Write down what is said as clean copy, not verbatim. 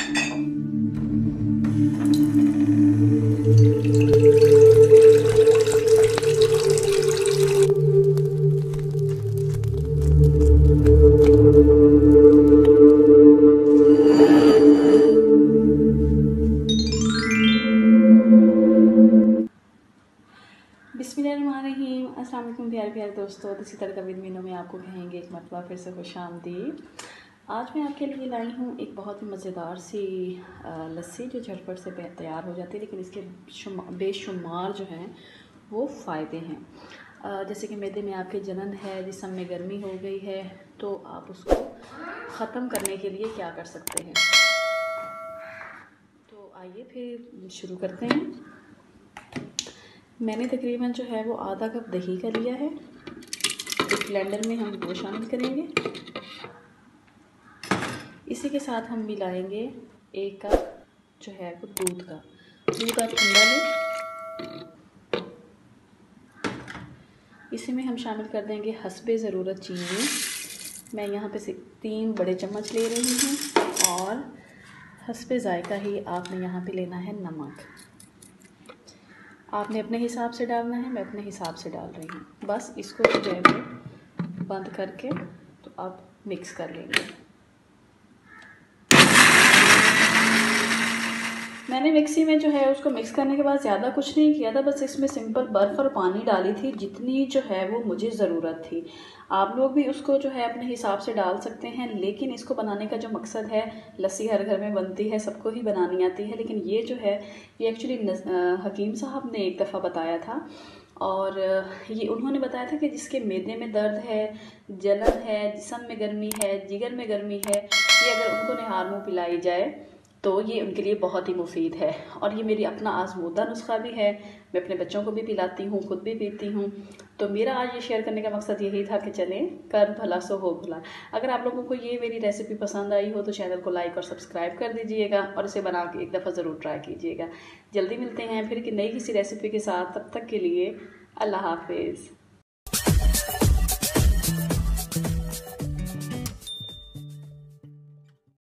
बिस्मिल्लाहिर्रहमानिर्रहीम। अस्सलाम वालेकुम प्यारे प्यारे दोस्तों, इसी तरह विद मीनू में आपको कहेंगे एक मरतबा फिर से खुशामदीद। आज मैं आपके लिए लाई हूँ एक बहुत ही मज़ेदार सी लस्सी जो झटपट से तैयार हो जाती है, लेकिन इसके बेशुमार जो हैं वो फ़ायदे हैं। जैसे कि मैदे में आपके जलन है, जिस्म में गर्मी हो गई है, तो आप उसको ख़त्म करने के लिए क्या कर सकते हैं। तो आइए फिर शुरू करते हैं। मैंने तकरीबन जो है वो आधा कप दही का लिया है। एक ब्लेंडर में हम वो शामिल करेंगे। इसी के साथ हम मिलाएंगे 1 कप जो है वो दूध का। दूध आप ठंडा लें। इसी में हम शामिल कर देंगे हस्बे ज़रूरत चीनी। मैं यहाँ पे 3 बड़े चम्मच ले रही हूँ, और हस्बे ज़ायका ही आपने यहाँ पे लेना है नमक। आपने अपने हिसाब से डालना है, मैं अपने हिसाब से डाल रही हूँ। बस इसको जो है वो बंद करके तो आप मिक्स कर लेंगे। मैंने मिक्सी में जो है उसको मिक्स करने के बाद ज़्यादा कुछ नहीं किया था, बस इसमें सिंपल बर्फ़ और पानी डाली थी, जितनी जो है वो मुझे ज़रूरत थी। आप लोग भी उसको जो है अपने हिसाब से डाल सकते हैं, लेकिन इसको बनाने का जो मकसद है, लस्सी हर घर में बनती है, सबको ही बनानी आती है, लेकिन ये जो है ये एक्चुअली हकीम साहब ने एक दफ़ा बताया था, और ये उन्होंने बताया था कि जिसके मैदे में दर्द है, जलन है, जिस्म में गर्मी है, जिगर में गर्मी है, ये अगर उनको निहार मुँह पिलाई जाए तो ये उनके लिए बहुत ही मुफीद है। और ये मेरी अपना आजमूदा नुस्खा भी है, मैं अपने बच्चों को भी पिलाती हूँ, खुद भी पीती हूँ। तो मेरा आज ये शेयर करने का मकसद यही था कि चलें कर भला सो हो भला। अगर आप लोगों को ये मेरी रेसिपी पसंद आई हो तो चैनल को लाइक और सब्सक्राइब कर दीजिएगा, और इसे बना के एक दफ़ा ज़रूर ट्राई कीजिएगा। जल्दी मिलते हैं फिर कि नई किसी रेसिपी के साथ, तब तक के लिए अल्लाह हाफिज़।